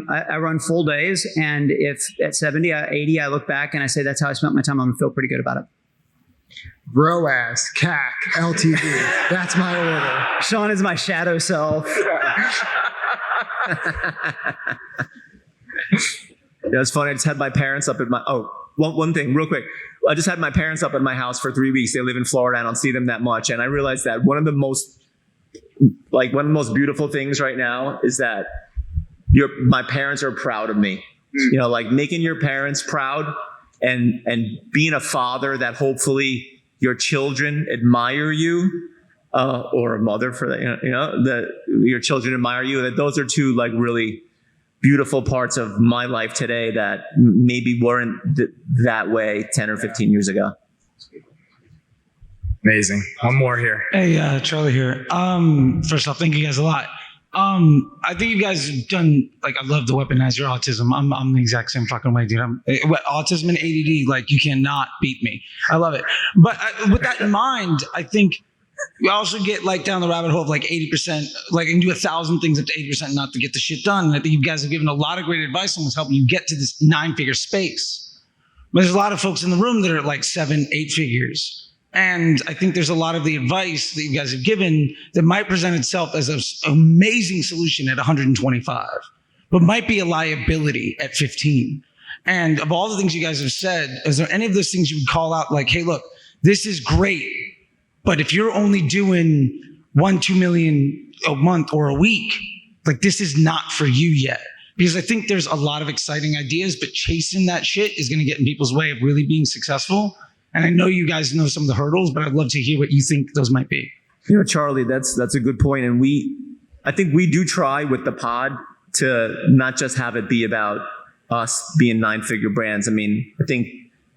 I run full days. And if at 70, 80, I look back and I say, that's how I spent my time, I'm gonna feel pretty good about it. ROAS, CAC, LTV. That's my order. Sean is my shadow self. It's funny. I just had my parents up at one thing real quick. I just had my parents up at my house for 3 weeks. They live in Florida. I don't see them that much. And I realized that one of the most beautiful things right now is that my parents are proud of me. Like making your parents proud and being a father that hopefully your children admire you, or a mother for that, that your children admire you. That those are two really beautiful parts of my life today that maybe weren't that way 10 or 15 years ago. Amazing. One more here. Hey, Charlie here. First off, thank you guys a lot. I think you guys have done, I love to weaponize your autism. I'm the exact same fucking way, dude. Autism and ADD, you cannot beat me. I love it. But with that in mind, I think we also get down the rabbit hole of 80%, and do 1,000 things up to 80% not to get the shit done. And I think you guys have given a lot of great advice on what's helping you get to this 9-figure space. But there's a lot of folks in the room that are 7, 8 figures. And I think there's a lot of the advice that you guys have given that might present itself as an amazing solution at 125, but might be a liability at 15. And of all the things you guys have said, is there any of those things you would call out hey, look, this is great, but if you're only doing 1-2 million a month or a week, this is not for you yet? Because I think there's a lot of exciting ideas, but chasing that shit is going to get in people's way of really being successful. And I know you guys know some of the hurdles, but I'd love to hear what you think those might be. Charlie, that's a good point. And I think we do try with the pod to not just have it be about us being 9-figure brands. I mean, I think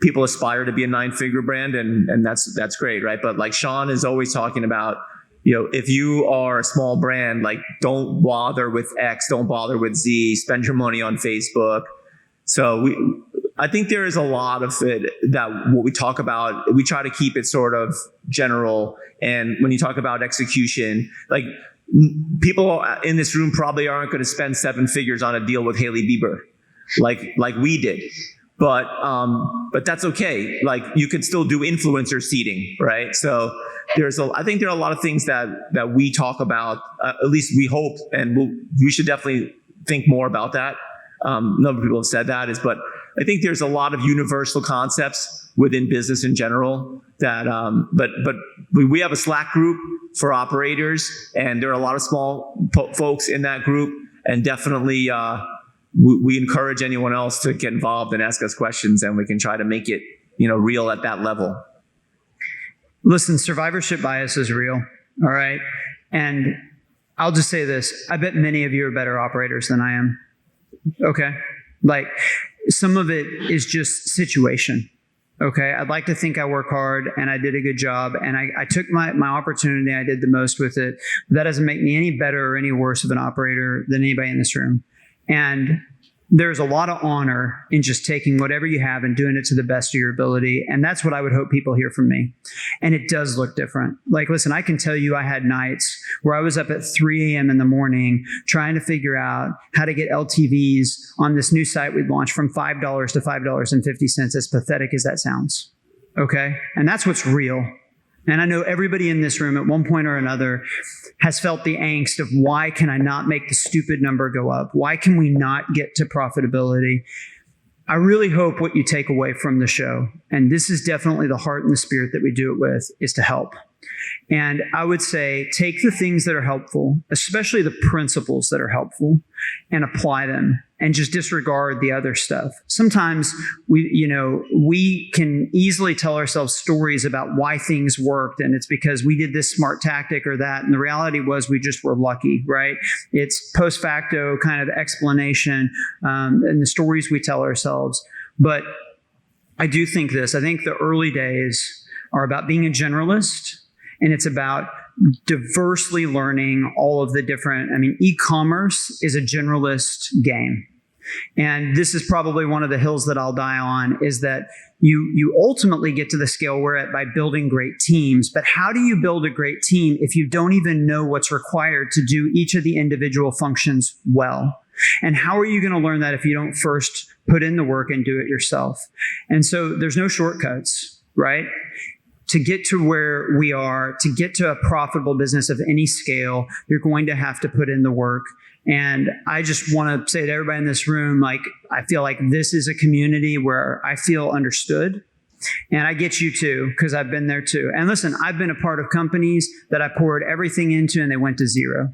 people aspire to be a 9-figure brand, and that's great, right? But Sean is always talking about, if you are a small brand, don't bother with X, don't bother with Z, spend your money on Facebook. So I think there is a lot of it that what we talk about, we try to keep it sort of general. And when you talk about execution, people in this room probably aren't going to spend 7 figures on a deal with Hailey Bieber like we did. But that's okay. You could still do influencer seeding, right? So I think there are a lot of things that we talk about, at least we hope, and we should definitely think more about that. A number of people have said that but I think there's a lot of universal concepts within business in general that, but we have a Slack group for operators, and there are a lot of small folks in that group, and definitely, we encourage anyone else to get involved and ask us questions, and we can try to make it, real at that level. Listen, survivorship bias is real. All right. And I'll just say this. I bet many of you are better operators than I am. Okay. Like, some of it is just situation. Okay. I'd like to think I work hard and I did a good job, and I took my opportunity. I did the most with it. That doesn't make me any better or any worse of an operator than anybody in this room. And there's a lot of honor in just taking whatever you have and doing it to the best of your ability. And that's what I would hope people hear from me. And it does look different. Like, listen, I can tell you I had nights where I was up at 3 a.m. in the morning trying to figure out how to get LTVs on this new site we'd launched from $5 to $5.50, as pathetic as that sounds. Okay? And that's what's real. And I know everybody in this room at one point or another has felt the angst of, why can I not make the stupid number go up? Why can we not get to profitability? I really hope what you take away from the show, and this is definitely the heart and the spirit that we do it with, is to help. And I would say, take the things that are helpful, especially the principles that are helpful, and apply them, and just disregard the other stuff. Sometimes we can easily tell ourselves stories about why things worked, and it's because we did this smart tactic or that. And the reality was we just were lucky, right? It's post facto kind of explanation, and the stories we tell ourselves. But I do think this. I think the early days are about being a generalist, and it's about diversely learning all of the different, e-commerce is a generalist game. And this is probably one of the hills that I'll die on, is that you ultimately get to the scale we're at by building great teams. But how do you build a great team if you don't even know what's required to do each of the individual functions well? And how are you going to learn that if you don't first put in the work and do it yourself? And so there's no shortcuts, right? To get to where we are, to get to a profitable business of any scale, you're going to have to put in the work. And I just want to say to everybody in this room, I feel like this is a community where I feel understood. And I get you too, because I've been there too. And listen, I've been a part of companies that I poured everything into and they went to zero.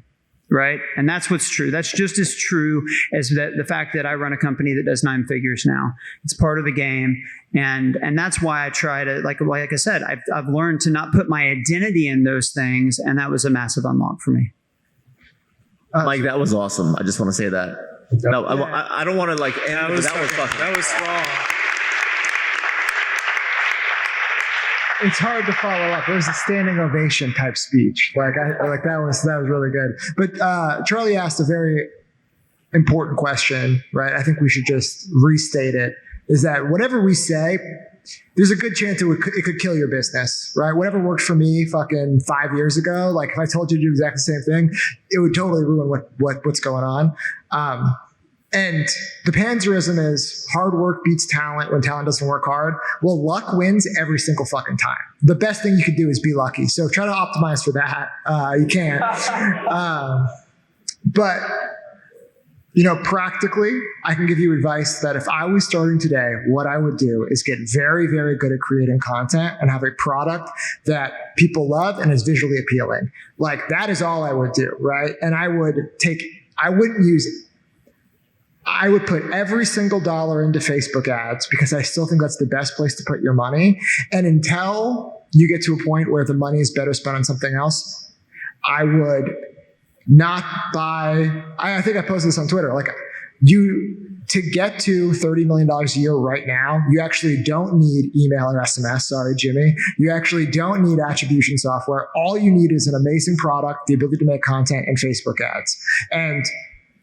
Right? And that's what's true. That's just as true as the fact that I run a company that does 9 figures now. It's part of the game. And that's why I try to, like I said, I've learned to not put my identity in those things. And that was a massive unlock for me. Mike, that was awesome. I just want to say that. No, I don't want to That was strong. It's hard to follow up. It was a standing ovation type speech. That was really good. But Charlie asked a very important question, right? I think we should just restate it. Is that whatever we say, there's a good chance it could kill your business, right? Whatever worked for me fucking 5 years ago, like if I told you to do exactly the same thing, it would totally ruin what's going on. And the Panzerism is hard work beats talent when talent doesn't work hard. Well, luck wins every single fucking time. The best thing you could do is be lucky. So try to optimize for that. You can't. But, practically, I can give you advice that if I was starting today, what I would do is get very, very good at creating content and have a product that people love and is visually appealing. Like, that is all I would do, right? And I wouldn't use it. I would put every single dollar into Facebook ads because I still think that's the best place to put your money. And until you get to a point where the money is better spent on something else, I would not buy. I think I posted this on Twitter. To get to $30 million a year right now, you actually don't need email or SMS. Sorry, Jimmy. You actually don't need attribution software. All you need is an amazing product, the ability to make content, and Facebook ads. And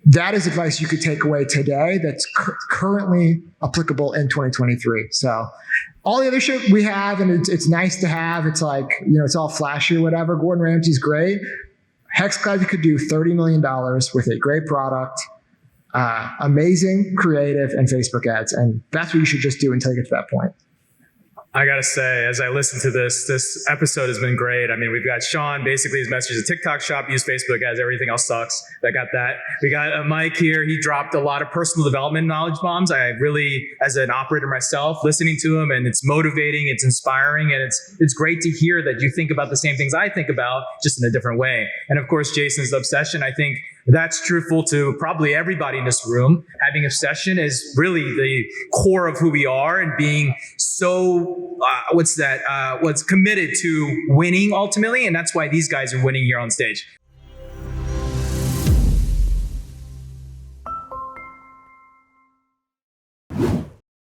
that is advice you could take away today that's currently applicable in 2023. So all the other shit we have, and it's nice to have, it's it's all flashy or whatever. Gordon Ramsay's great. HexCloud could do $30 million with a great product, amazing creative, and Facebook ads. And that's what you should just do until you get to that point. I gotta say, as I listen to this episode has been great. I mean, we've got Sean, basically his message is a TikTok shop, use Facebook as everything else sucks. I got that. We got Mike here. He dropped a lot of personal development knowledge bombs. I really, as an operator myself, listening to him, and it's motivating, it's inspiring, and it's great to hear that you think about the same things I think about, just in a different way. And of course, Jason's obsession, I think that's truthful to probably everybody in this room. Having obsession is really the core of who we are, and being so, what's committed to winning ultimately. And that's why these guys are winning here on stage.